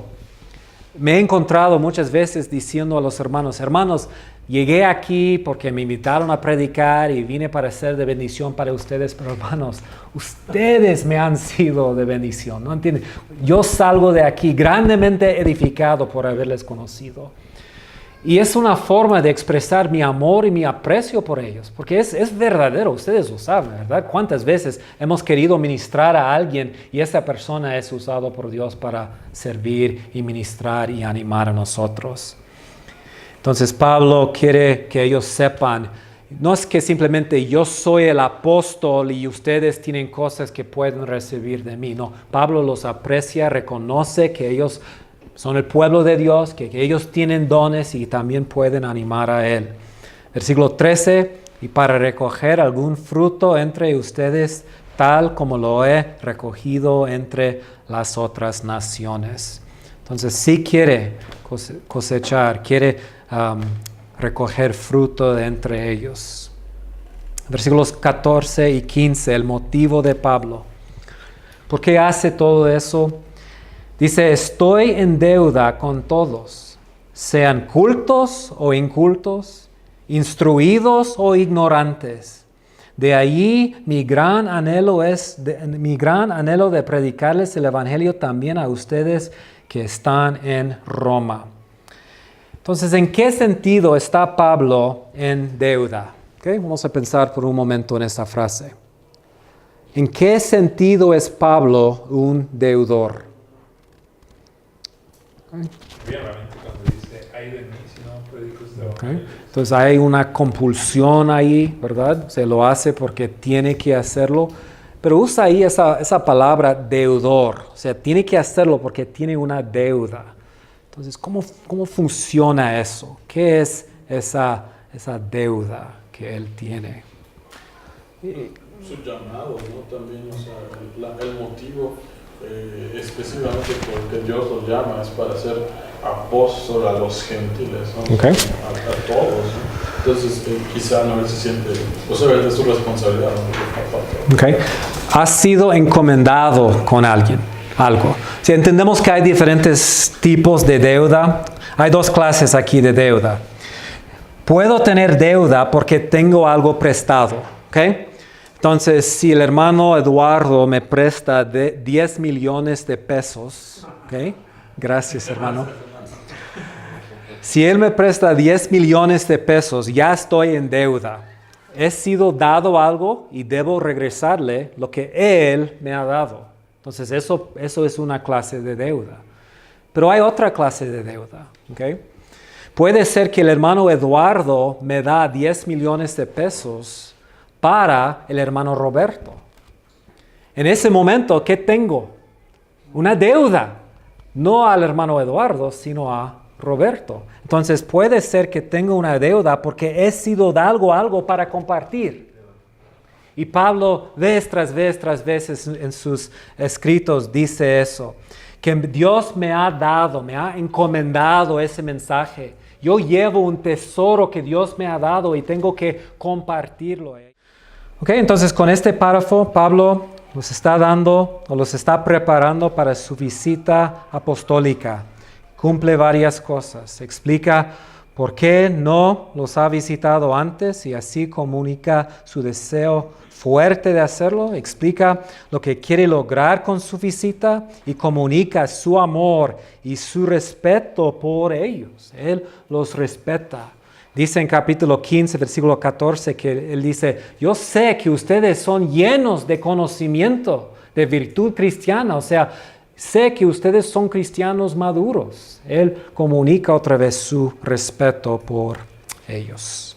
me he encontrado muchas veces diciendo a los hermanos, llegué aquí porque me invitaron a predicar y vine para ser de bendición para ustedes, pero hermanos, ustedes me han sido de bendición, ¿no entienden? Yo salgo de aquí grandemente edificado por haberles conocido. Y es una forma de expresar mi amor y mi aprecio por ellos, porque es verdadero, ustedes lo saben, ¿verdad? ¿Cuántas veces hemos querido ministrar a alguien y esa persona es usado por Dios para servir y ministrar y animar a nosotros? Entonces Pablo quiere que ellos sepan, no es que simplemente yo soy el apóstol y ustedes tienen cosas que pueden recibir de mí. No, Pablo los aprecia, reconoce que ellos son el pueblo de Dios, que ellos tienen dones y también pueden animar a él. Versículo 13, y para recoger algún fruto entre ustedes, tal como lo he recogido entre las otras naciones. Entonces sí quiere cosechar, quiere recoger fruto de entre ellos. Versículos 14 y 15, el motivo de Pablo. ¿Por qué hace todo eso? Dice, estoy en deuda con todos, sean cultos o incultos, instruidos o ignorantes. De allí mi gran anhelo de predicarles el evangelio también a ustedes que están en Roma. Entonces, ¿en qué sentido está Pablo en deuda? Okay, vamos a pensar por un momento en esta frase. ¿En qué sentido es Pablo un deudor? Obviamente cuando dice, ay de mí si no predico este evangelio. Entonces hay una compulsión ahí, ¿verdad? Se lo hace porque tiene que hacerlo. Pero usa ahí esa palabra deudor. O sea, tiene que hacerlo porque tiene una deuda. Entonces, ¿cómo funciona eso? ¿Qué es esa deuda que él tiene? Su llamado, ¿no? También, o sea, el motivo específicamente porque Dios los llama es para ser apóstol a los gentiles, ¿no? Okay. A todos, ¿no? Entonces, quizá no él se siente, o sea, es su responsabilidad, ¿no? Okay. Ha sido encomendado con alguien, algo. Si entendemos que hay diferentes tipos de deuda, hay 2 clases aquí de deuda. Puedo tener deuda porque tengo algo prestado, ¿ok? Entonces, si el hermano Eduardo me presta 10 millones de pesos, ¿ok? Gracias, hermano. Si él me presta 10 millones de pesos, ya estoy en deuda. He sido dado algo y debo regresarle lo que él me ha dado. Entonces, eso es una clase de deuda. Pero hay otra clase de deuda, ¿ok? Puede ser que el hermano Eduardo me da 10 millones de pesos para el hermano Roberto. En ese momento, ¿qué tengo? Una deuda. No al hermano Eduardo, sino a Roberto. Entonces puede ser que tenga una deuda porque he sido dado algo para compartir. Y Pablo vez tras vez en sus escritos dice eso. Que Dios me ha dado, me ha encomendado ese mensaje. Yo llevo un tesoro que Dios me ha dado y tengo que compartirlo. Ok, entonces con este párrafo Pablo los está preparando para su visita apostólica. Cumple varias cosas. Explica por qué no los ha visitado antes y así comunica su deseo fuerte de hacerlo. Explica lo que quiere lograr con su visita y comunica su amor y su respeto por ellos. Él los respeta. Dice en capítulo 15, versículo 14, que él dice, yo sé que ustedes son llenos de conocimiento, de virtud cristiana, o sea, sé que ustedes son cristianos maduros. Él comunica otra vez su respeto por ellos.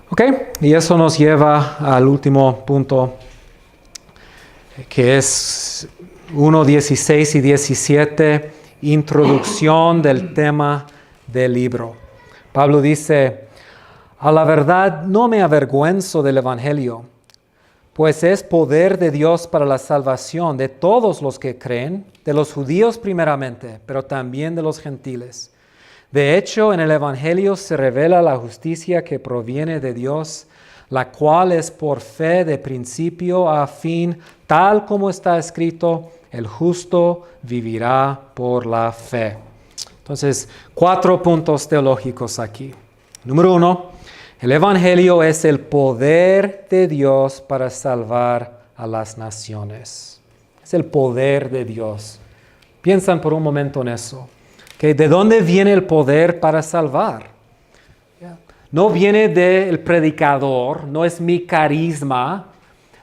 Ok, y eso nos lleva al último punto, que es 1:16 y 17, introducción del tema del libro. Pablo dice: a la verdad no me avergüenzo del Evangelio, pues es poder de Dios para la salvación de todos los que creen, de los judíos primeramente, pero también de los gentiles. De hecho, en el Evangelio se revela la justicia que proviene de Dios, la cual es por fe de principio a fin, tal como está escrito: el justo vivirá por la fe. Entonces, 4 puntos teológicos aquí. Número 1, el Evangelio es el poder de Dios para salvar a las naciones. Es el poder de Dios. Piensan por un momento en eso. ¿De dónde viene el poder para salvar? No viene del predicador, no es mi carisma,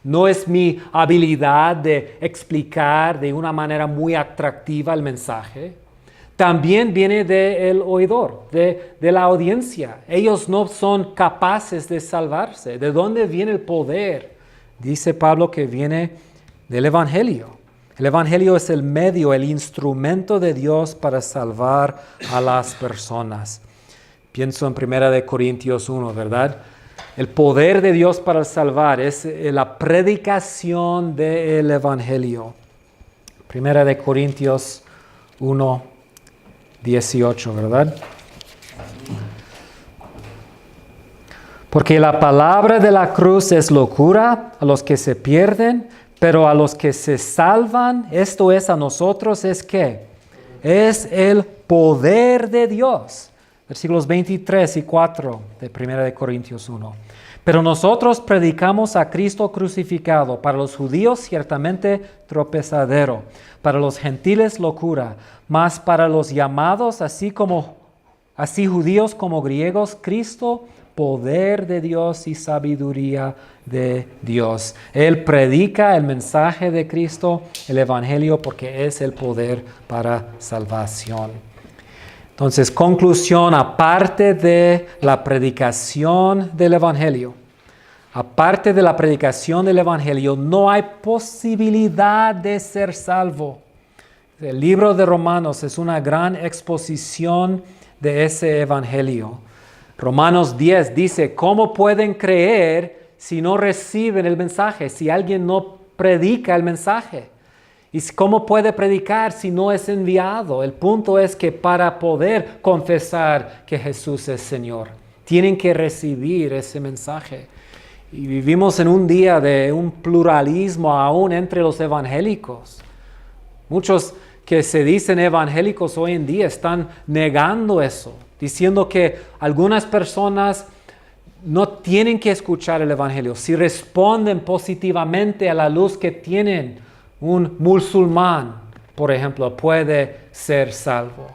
no es mi habilidad de explicar de una manera muy atractiva el mensaje. También viene del oidor, de la audiencia. Ellos no son capaces de salvarse. ¿De dónde viene el poder? Dice Pablo que viene del Evangelio. El Evangelio es el medio, el instrumento de Dios para salvar a las personas. Pienso en 1 Corintios 1, ¿verdad? El poder de Dios para salvar es la predicación del Evangelio. 1 Corintios 1, 18, ¿verdad? Porque la palabra de la cruz es locura a los que se pierden, pero a los que se salvan, esto es a nosotros, ¿es qué? Es el poder de Dios. Versículos 23 y 4 de 1 Corintios 1. Pero nosotros predicamos a Cristo crucificado, para los judíos ciertamente tropezadero, para los gentiles locura, mas para los llamados, así judíos como griegos, Cristo, poder de Dios y sabiduría de Dios. Él predica el mensaje de Cristo, el Evangelio, porque es el poder para salvación. Entonces, conclusión, aparte de la predicación del Evangelio, no hay posibilidad de ser salvo. El libro de Romanos es una gran exposición de ese Evangelio. Romanos 10 dice: ¿cómo pueden creer si no reciben el mensaje? Si alguien no predica el mensaje. ¿Y cómo puede predicar si no es enviado? El punto es que para poder confesar que Jesús es Señor, tienen que recibir ese mensaje. Y vivimos en un día de un pluralismo aún entre los evangélicos. Muchos que se dicen evangélicos hoy en día están negando eso, diciendo que algunas personas no tienen que escuchar el Evangelio si responden positivamente a la luz que tienen. Un musulmán, por ejemplo, puede ser salvo.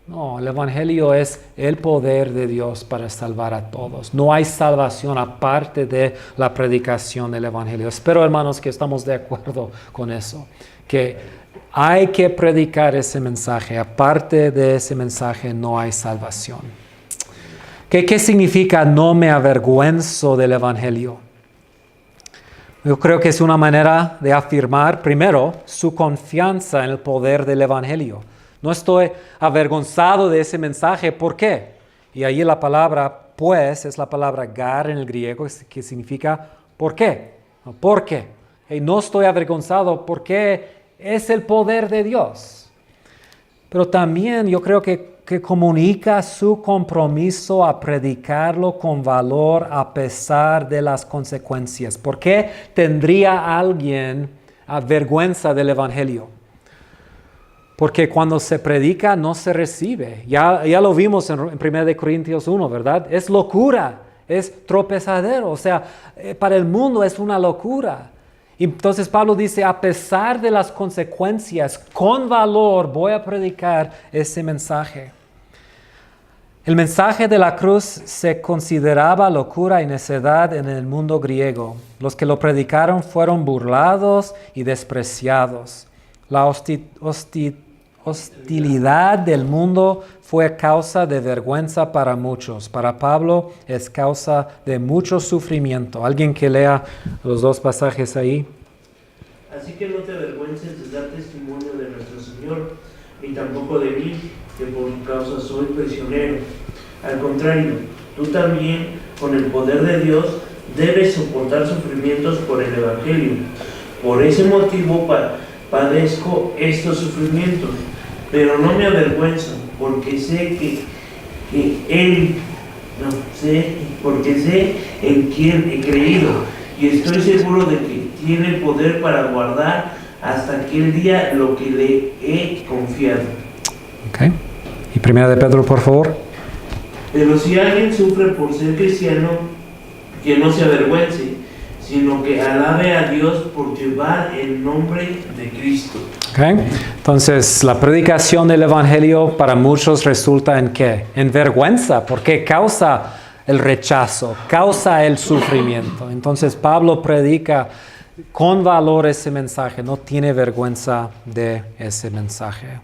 No, el Evangelio es el poder de Dios para salvar a todos. No hay salvación aparte de la predicación del Evangelio. Espero, hermanos, que estamos de acuerdo con eso, que hay que predicar ese mensaje. Aparte de ese mensaje no hay salvación. ¿Qué significa no me avergüenzo del Evangelio? Yo creo que es una manera de afirmar, primero, su confianza en el poder del Evangelio. No estoy avergonzado de ese mensaje. ¿Por qué? Y ahí la palabra pues es la palabra gar en el griego, que significa ¿por qué? ¿Por qué? No estoy avergonzado porque es el poder de Dios. Pero también yo creo que comunica su compromiso a predicarlo con valor a pesar de las consecuencias. ¿Por qué tendría alguien vergüenza del Evangelio? Porque cuando se predica no se recibe. Ya lo vimos en 1 Corintios 1, ¿verdad? Es locura, es tropezadero. O sea, para el mundo es una locura. Entonces Pablo dice, a pesar de las consecuencias, con valor voy a predicar ese mensaje. El mensaje de la cruz se consideraba locura y necedad en el mundo griego. Los que lo predicaron fueron burlados y despreciados. La hostilidad del mundo fue causa de vergüenza para muchos. Para Pablo es causa de mucho sufrimiento. ¿Alguien que lea los dos pasajes ahí? Así que no te avergüences de dar testimonio de nuestro Señor, ni tampoco de mí, que por tu causa soy prisionero. Al contrario, tú también, con el poder de Dios, debes soportar sufrimientos por el Evangelio. Por ese motivo padezco estos sufrimientos, pero no me avergüenzo, porque sé porque sé en quién he creído, y estoy seguro de que tiene poder para guardar hasta aquel día lo que le he confiado. Okay. Y 1 de Pedro, por favor. Pero si alguien sufre por ser cristiano, que no se avergüence, sino que alabe a Dios por llevar el nombre de Cristo. Okay. Entonces, la predicación del Evangelio para muchos resulta en ¿qué? En vergüenza, porque causa el rechazo, causa el sufrimiento. Entonces, Pablo predica con valor ese mensaje, no tiene vergüenza de ese mensaje.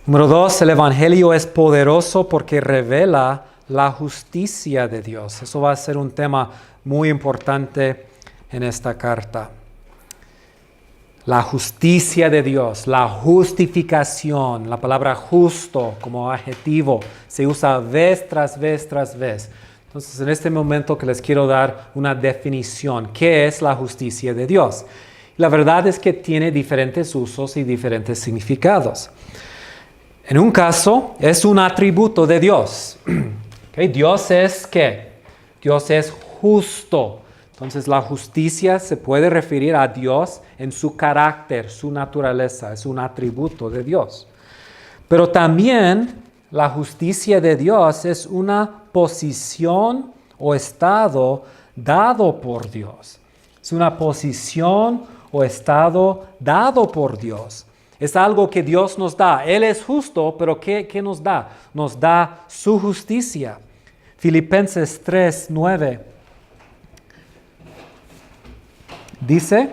Número 2, el Evangelio es poderoso porque revela la justicia de Dios. Eso va a ser un tema muy importante en esta carta. La justicia de Dios, la justificación, la palabra justo como adjetivo se usa vez tras vez tras vez. Entonces, en este momento que les quiero dar una definición. ¿Qué es la justicia de Dios? La verdad es que tiene diferentes usos y diferentes significados. En un caso, es un atributo de Dios. ¿Okay? Dios es ¿qué? Dios es justo. Entonces, la justicia se puede referir a Dios en su carácter, su naturaleza. Es un atributo de Dios. Pero también la justicia de Dios es una posición o estado dado por Dios. Es una posición o estado dado por Dios. Es algo que Dios nos da. Él es justo, pero ¿qué nos da? Nos da su justicia. Filipenses 3:9 dice,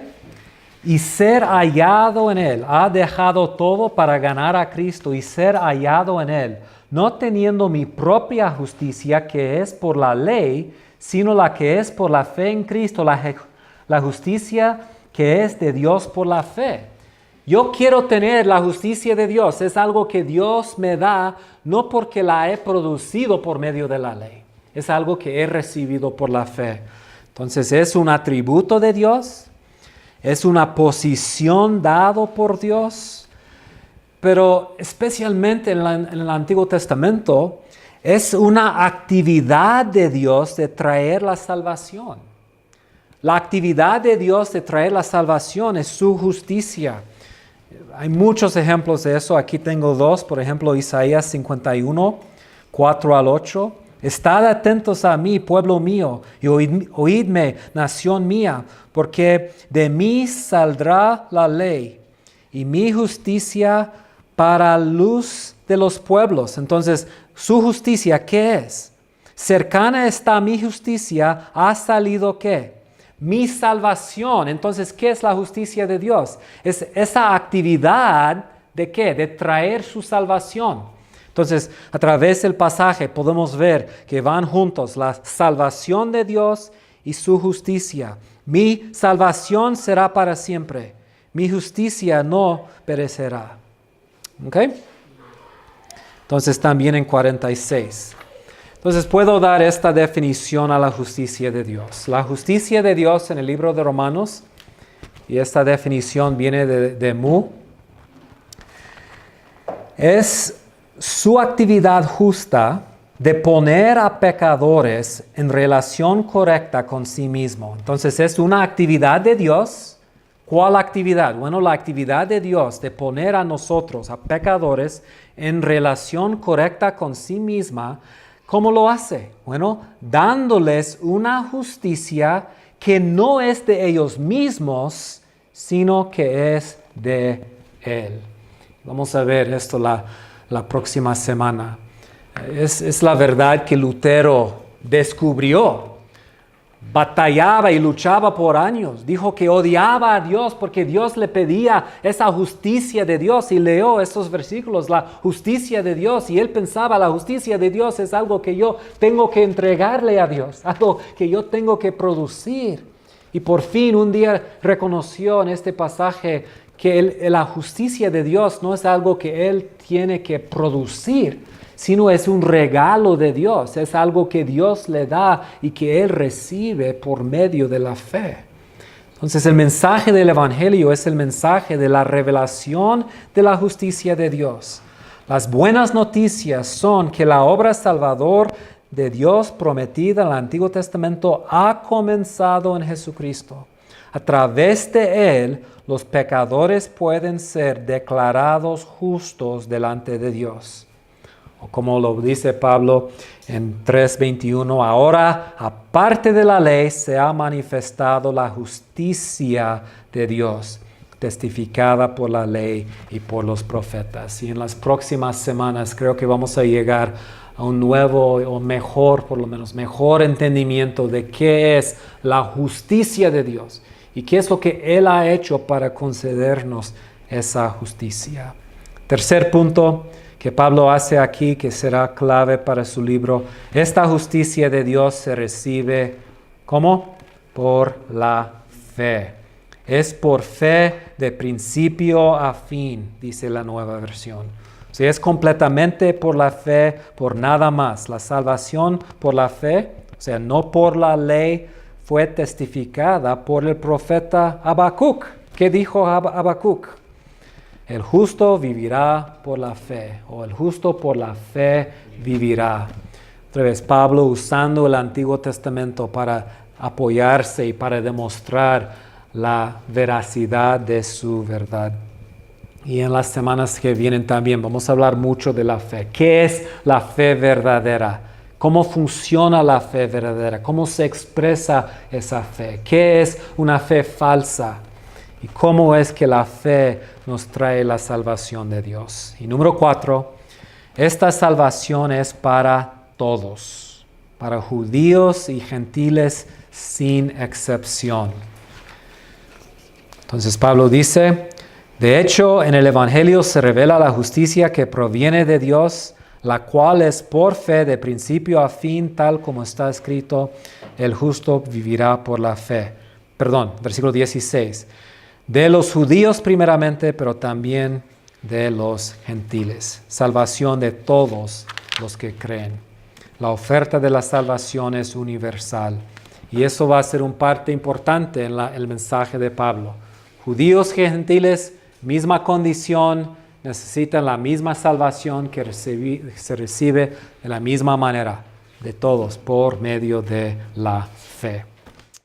y ser hallado en Él, ha dejado todo para ganar a Cristo y ser hallado en Él, no teniendo mi propia justicia que es por la ley, sino la que es por la fe en Cristo, la justicia que es de Dios por la fe. Yo quiero tener la justicia de Dios, es algo que Dios me da, no porque la he producido por medio de la ley, es algo que he recibido por la fe. Entonces es un atributo de Dios, es una posición dado por Dios, pero especialmente en el Antiguo Testamento es una actividad de Dios de traer la salvación. La actividad de Dios de traer la salvación es su justicia. Hay muchos ejemplos de eso. Aquí tengo dos. Por ejemplo, Isaías 51, 4-8. Estad atentos a mí, pueblo mío, y oídme, nación mía, porque de mí saldrá la ley y mi justicia para luz de los pueblos. Entonces, su justicia, ¿qué es? Cercana está mi justicia, ha salido ¿qué? Mi salvación. Entonces, ¿qué es la justicia de Dios? Es esa actividad de ¿qué? De traer su salvación. Entonces, a través del pasaje podemos ver que van juntos la salvación de Dios y su justicia. Mi salvación será para siempre. Mi justicia no perecerá. ¿Ok? Entonces, también en 46. Entonces, puedo dar esta definición a la justicia de Dios. La justicia de Dios en el libro de Romanos, y esta definición viene de Mu, es su actividad justa de poner a pecadores en relación correcta con sí mismo. Entonces es una actividad de Dios. ¿Cuál actividad? Bueno, la actividad de Dios de poner a nosotros, a pecadores, en relación correcta con sí misma. ¿Cómo lo hace? Bueno, dándoles una justicia que no es de ellos mismos, sino que es de Él. Vamos a ver esto la próxima semana. Es la verdad que Lutero descubrió. batallaba y luchaba por años. Dijo que odiaba a Dios porque Dios le pedía esa justicia de Dios. Y leyó estos versículos, la justicia de Dios. Y él pensaba, la justicia de Dios es algo que yo tengo que entregarle a Dios, algo que yo tengo que producir. Y por fin un día reconoció en este pasaje que la justicia de Dios no es algo que él tiene que producir, sino es un regalo de Dios, es algo que Dios le da y que él recibe por medio de la fe. Entonces el mensaje del Evangelio es el mensaje de la revelación de la justicia de Dios. Las buenas noticias son que la obra salvador de Dios prometida en el Antiguo Testamento ha comenzado en Jesucristo. A través de Él, los pecadores pueden ser declarados justos delante de Dios. O como lo dice Pablo en 3:21, ahora, aparte de la ley, se ha manifestado la justicia de Dios, testificada por la ley y por los profetas. Y en las próximas semanas creo que vamos a llegar a un nuevo o mejor, por lo menos mejor entendimiento de qué es la justicia de Dios y qué es lo que Él ha hecho para concedernos esa justicia. Tercer punto que Pablo hace aquí, que será clave para su libro, esta justicia de Dios se recibe, ¿cómo? Por la fe. Es por fe de principio a fin, dice la Nueva Versión. O sea, es completamente por la fe, por nada más. La salvación por la fe, o sea, no por la ley, fue testificada por el profeta Habacuc. ¿Qué dijo Habacuc? El justo vivirá por la fe, o el justo por la fe vivirá. Otra vez, Pablo usando el Antiguo Testamento para apoyarse y para demostrar la veracidad de su verdad. Y en las semanas que vienen también vamos a hablar mucho de la fe. ¿Qué es la fe verdadera? ¿Cómo funciona la fe verdadera? ¿Cómo se expresa esa fe? ¿Qué es una fe falsa? ¿Y cómo es que la fe nos trae la salvación de Dios? Y número 4, esta salvación es para todos, para judíos y gentiles sin excepción. Entonces Pablo dice, de hecho, en el Evangelio se revela la justicia que proviene de Dios, la cual es por fe de principio a fin, tal como está escrito, el justo vivirá por la fe. Versículo 16. De los judíos primeramente, pero también de los gentiles. Salvación de todos los que creen. La oferta de la salvación es universal. Y eso va a ser una parte importante en el mensaje de Pablo. Judíos y gentiles, misma condición, necesitan la misma salvación que se recibe de la misma manera de todos por medio de la fe.